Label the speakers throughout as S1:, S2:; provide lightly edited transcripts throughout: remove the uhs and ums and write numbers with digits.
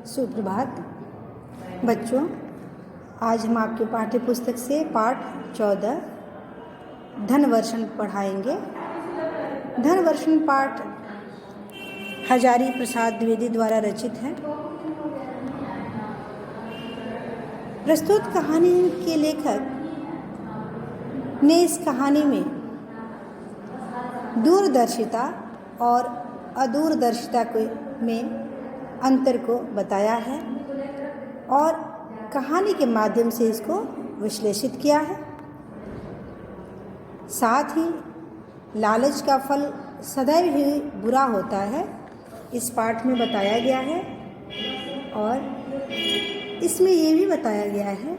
S1: सुप्रभात बच्चों, आज हम आपके पाठ्य पुस्तक से पाठ 14 धनवर्षण पढ़ाएंगे। धनवर्षण पाठ हजारी प्रसाद द्विवेदी द्वारा रचित है। प्रस्तुत कहानी के लेखक ने इस कहानी में दूरदर्शिता और अदूरदर्शिता में अंतर को बताया है और कहानी के माध्यम से इसको विश्लेषित किया है। साथ ही लालच का फल सदैव ही बुरा होता है, इस पाठ में बताया गया है। और इसमें ये भी बताया गया है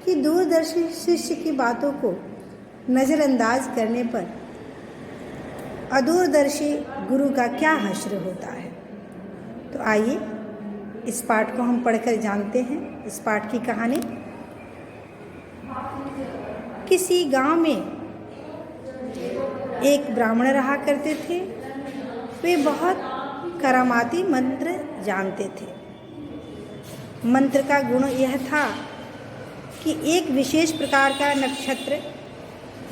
S1: कि दूरदर्शी शिष्य की बातों को नज़रअंदाज करने पर अदूरदर्शी गुरु का क्या हश्र होता है। तो आइए इस पाठ को हम पढ़कर जानते हैं। इस पाठ की कहानी। किसी गांव में एक ब्राह्मण रहा करते थे। वे बहुत करामाती मंत्र जानते थे। मंत्र का गुण यह था कि एक विशेष प्रकार का नक्षत्र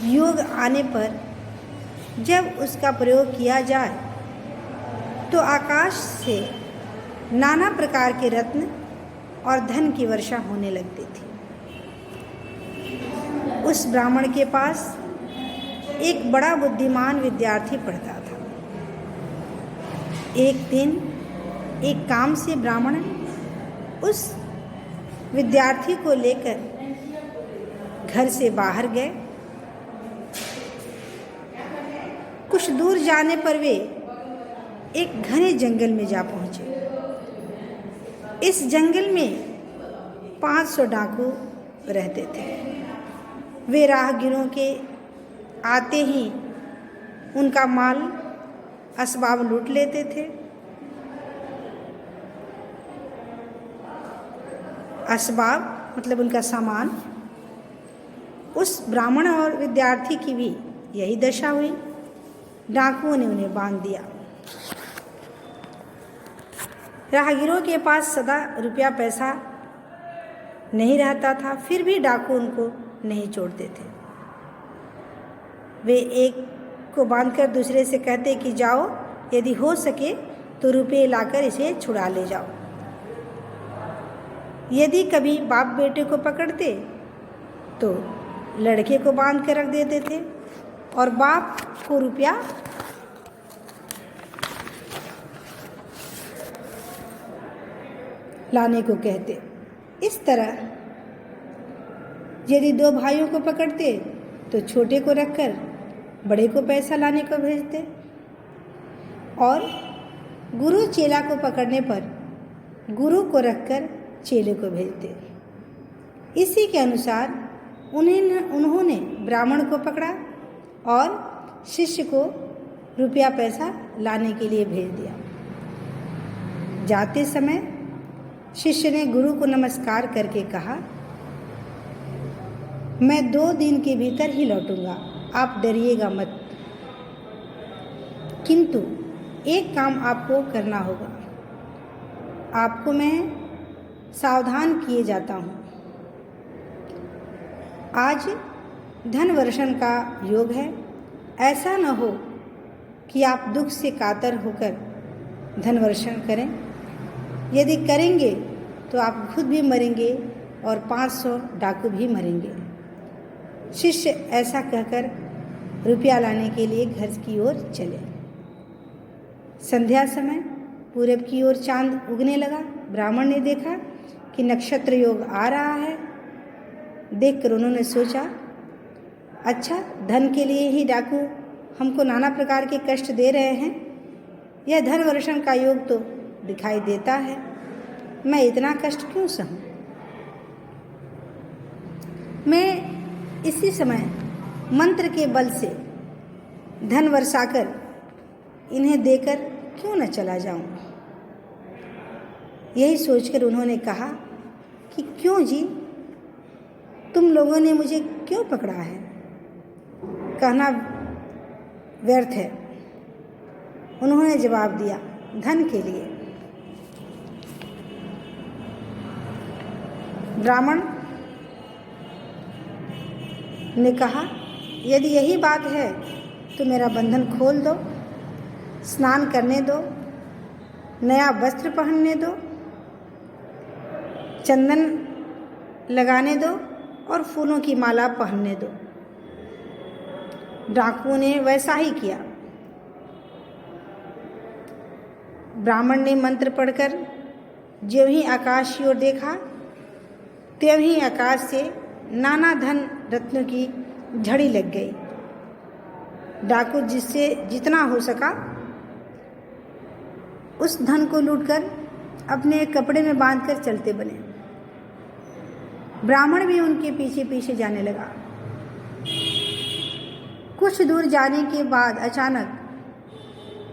S1: योग आने पर जब उसका प्रयोग किया जाए तो आकाश से नाना प्रकार के रत्न और धन की वर्षा होने लगती थी। उस ब्राह्मण के पास एक बड़ा बुद्धिमान विद्यार्थी पढ़ता था। एक दिन एक काम से ब्राह्मण उस विद्यार्थी को लेकर घर से बाहर गए। कुछ दूर जाने पर वे एक घने जंगल में जा पहुंचे। इस जंगल में 500 डाकू रहते थे। वे राहगीरों के आते ही उनका माल असबाब लूट लेते थे। असबाब मतलब उनका सामान। उस ब्राह्मण और विद्यार्थी की भी यही दशा हुई। डाकुओं ने उन्हें बांध दिया। राहगीरों के पास सदा रुपया पैसा नहीं रहता था, फिर भी डाकू उनको नहीं छोड़ते थे। वे एक को बांधकर दूसरे से कहते कि जाओ, यदि हो सके तो रुपये लाकर इसे छुड़ा ले जाओ। यदि कभी बाप बेटे को पकड़ते तो लड़के को बांध कर रख देते थे और बाप को रुपया लाने को कहते। इस तरह यदि 2 भाइयों को पकड़ते तो छोटे को रखकर बड़े को पैसा लाने को भेजते और गुरु चेला को पकड़ने पर गुरु को रखकर चेले को भेजते। इसी के अनुसार उन्होंने ब्राह्मण को पकड़ा और शिष्य को रुपया पैसा लाने के लिए भेज दिया। जाते समय शिष्य ने गुरु को नमस्कार करके कहा, मैं 2 दिन के भीतर ही लौटूंगा, आप डरिएगा मत। किंतु एक काम आपको करना होगा। आपको मैं सावधान किए जाता हूँ। आज धनवर्षण का योग है। ऐसा न हो कि आप दुख से कातर होकर धनवर्षण करें। यदि करेंगे तो आप खुद भी मरेंगे और 500 डाकू भी मरेंगे। शिष्य ऐसा कहकर रुपया लाने के लिए घर की ओर चले। संध्या समय पूरब की ओर चांद उगने लगा। ब्राह्मण ने देखा कि नक्षत्र योग आ रहा है। देखकर उन्होंने सोचा, अच्छा, धन के लिए ही डाकू हमको नाना प्रकार के कष्ट दे रहे हैं। यह धनवर्षण का योग तो दिखाई देता है, मैं इतना कष्ट क्यों सहूं। मैं इसी समय मंत्र के बल से धन वर्षाकर इन्हें देकर क्यों न चला जाऊं। यही सोचकर उन्होंने कहा कि क्यों जी, तुम लोगों ने मुझे क्यों पकड़ा है। कहना व्यर्थ है। उन्होंने जवाब दिया, धन के लिए। ब्राह्मण ने कहा, यदि यही बात है तो मेरा बंधन खोल दो, स्नान करने दो, नया वस्त्र पहनने दो, चंदन लगाने दो और फूलों की माला पहनने दो। डाकुओं ने वैसा ही किया। ब्राह्मण ने मंत्र पढ़कर ज्यों ही आकाश की ओर देखा, त्यों ही आकाश से नाना धन रत्नों की झड़ी लग गई। डाकू जिससे जितना हो सका उस धन को लूटकर अपने कपड़े में बांधकर चलते बने। ब्राह्मण भी उनके पीछे पीछे जाने लगा। कुछ दूर जाने के बाद अचानक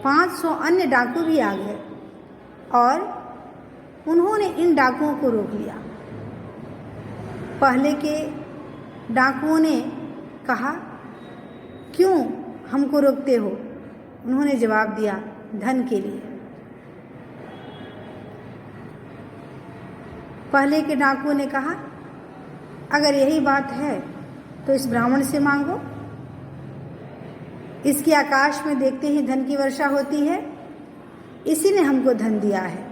S1: 500 अन्य डाकू भी आ गए और उन्होंने इन डाकुओं को रोक लिया। पहले के डाकुओं ने कहा, क्यों हमको रोकते हो? उन्होंने जवाब दिया, धन के लिए। पहले के डाकुओं ने कहा, अगर यही बात है तो इस ब्राह्मण से मांगो, इसके आकाश में देखते ही धन की वर्षा होती है, इसी ने हमको धन दिया है।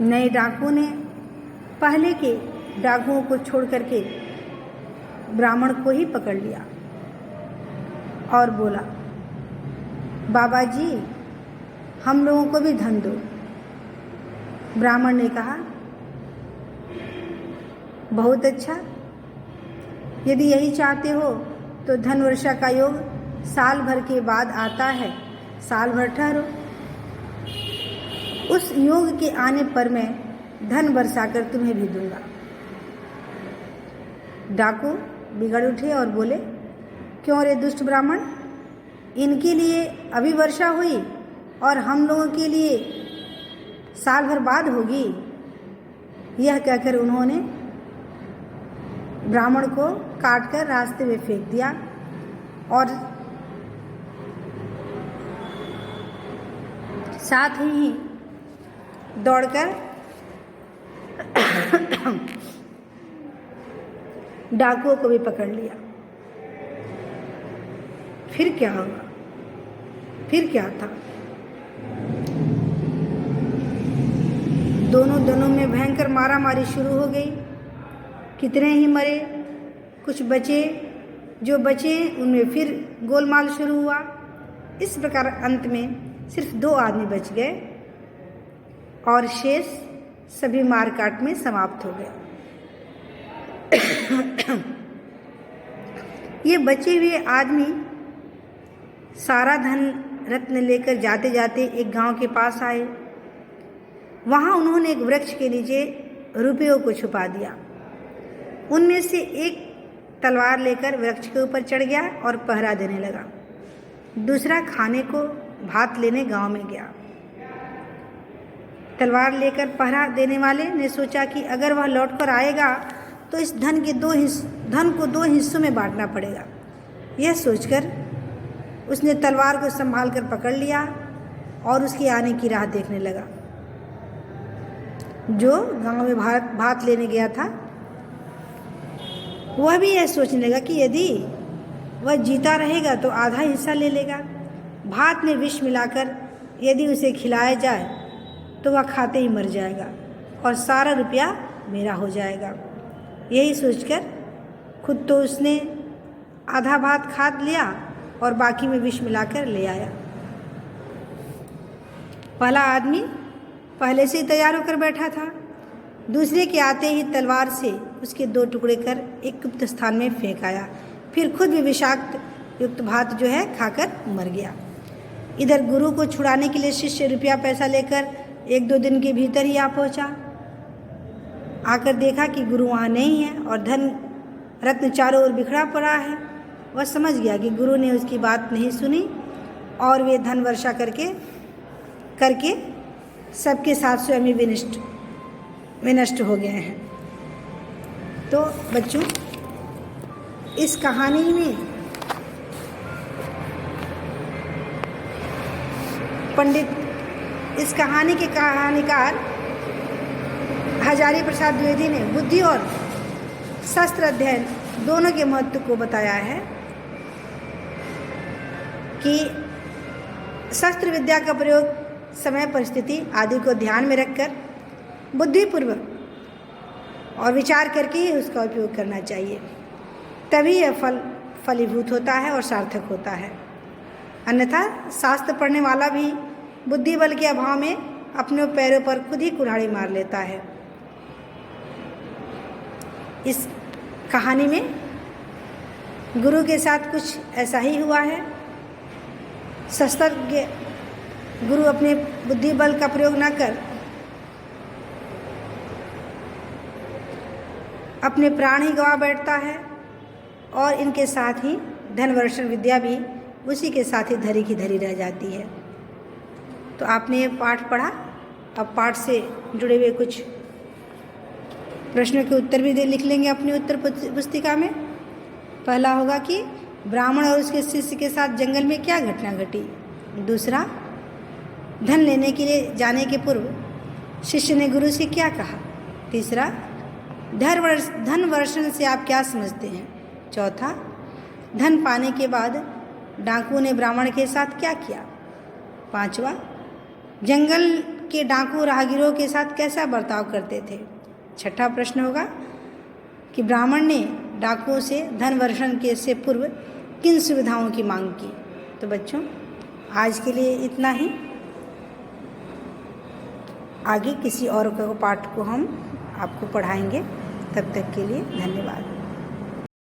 S1: नए डाकुओं ने पहले के डाकुओं को छोड़ करके ब्राह्मण को ही पकड़ लिया और बोला, बाबा जी हम लोगों को भी धन दो। ब्राह्मण ने कहा, बहुत अच्छा, यदि यही चाहते हो तो धन वर्षा का योग साल भर के बाद आता है, साल भर ठहरो, उस योग के आने पर मैं धन बरसाकर तुम्हें भी दूंगा। डाकू बिगड़ उठे और बोले, क्यों रे दुष्ट ब्राह्मण, इनके लिए अभी वर्षा हुई और हम लोगों के लिए साल भर बाद होगी। यह कहकर उन्होंने ब्राह्मण को काटकर रास्ते में फेंक दिया और साथ ही दौड़कर डाकुओं को भी पकड़ लिया। फिर क्या होगा? फिर क्या था? दोनों दलों में भयंकर मारामारी शुरू हो गई। कितने ही मरे, कुछ बचे, जो बचे उनमें फिर गोलमाल शुरू हुआ। इस प्रकार अंत में सिर्फ 2 आदमी बच गए और शेष सभी मारकाट में समाप्त हो गए। ये बचे हुए आदमी सारा धन रत्न लेकर जाते जाते एक गांव के पास आए। वहाँ उन्होंने एक वृक्ष के नीचे रुपयों को छुपा दिया। उनमें से एक तलवार लेकर वृक्ष के ऊपर चढ़ गया और पहरा देने लगा। दूसरा खाने को भात लेने गांव में गया। तलवार लेकर पहरा देने वाले ने सोचा कि अगर वह लौटकर आएगा तो इस धन को 2 हिस्सों में बांटना पड़ेगा। यह सोचकर उसने तलवार को संभाल कर पकड़ लिया और उसके आने की राह देखने लगा। जो गांव में भात लेने गया था वह भी यह सोचने लगा कि यदि वह जीता रहेगा तो आधा हिस्सा ले लेगा। भात में विष मिलाकर यदि उसे खिलाया जाए तो वह खाते ही मर जाएगा और सारा रुपया मेरा हो जाएगा। यही सोचकर खुद तो उसने आधा भात खा लिया और बाकी में विष मिलाकर ले आया। पहला आदमी पहले से ही तैयार होकर बैठा था। दूसरे के आते ही तलवार से उसके 2 टुकड़े कर एक गुप्त स्थान में फेंक आया। फिर खुद भी विषाक्त युक्त भात जो है खाकर मर गया। इधर गुरु को छुड़ाने के लिए शिष्य रुपया पैसा लेकर 1-2 दिन के भीतर ही आ पहुंचा। आकर देखा कि गुरु वहाँ नहीं है और धन रत्न चारों ओर बिखरा पड़ा है। वह समझ गया कि गुरु ने उसकी बात नहीं सुनी और वे धन वर्षा करके सबके साथ स्वयं ही विनष्ट हो गए हैं। तो बच्चों, इस कहानी में इस कहानी के कहानीकार हजारी प्रसाद द्विवेदी ने बुद्धि और शस्त्र अध्ययन दोनों के महत्व को बताया है कि शस्त्र विद्या का प्रयोग समय, परिस्थिति आदि को ध्यान में रखकर बुद्धिपूर्वक और विचार करके ही उसका उपयोग करना चाहिए, तभी यह फलीभूत होता है और सार्थक होता है। अन्यथा शास्त्र पढ़ने वाला भी बुद्धि बल के अभाव में अपने पैरों पर खुद ही कुल्हाड़ी मार लेता है। इस कहानी में गुरु के साथ कुछ ऐसा ही हुआ है। शस्त्रज्ञ गुरु अपने बुद्धि बल का प्रयोग न कर अपने प्राण ही गवा बैठता है और इनके साथ ही धनवर्षण विद्या भी उसी के साथ ही धरी की धरी रह जाती है। तो आपने ये पाठ पढ़ा, अब पाठ से जुड़े हुए कुछ प्रश्नों के उत्तर भी लिख लेंगे अपनी उत्तर पुस्तिका में। पहला होगा कि ब्राह्मण और उसके शिष्य के साथ जंगल में क्या घटना घटी। दूसरा, धन लेने के लिए जाने के पूर्व शिष्य ने गुरु से क्या कहा। तीसरा, धन वर्षण से आप क्या समझते हैं। चौथा, धन पाने के बाद डाकू ने ब्राह्मण के साथ क्या किया। पांचवा, जंगल के डाकू राहगीरों के साथ कैसा बर्ताव करते थे। छठा प्रश्न होगा कि ब्राह्मण ने डाकुओं से धन वर्षण के से पूर्व किन सुविधाओं की मांग की। तो बच्चों, आज के लिए इतना ही। आगे किसी और पाठ को हम आपको पढ़ाएंगे। तब तक के लिए धन्यवाद।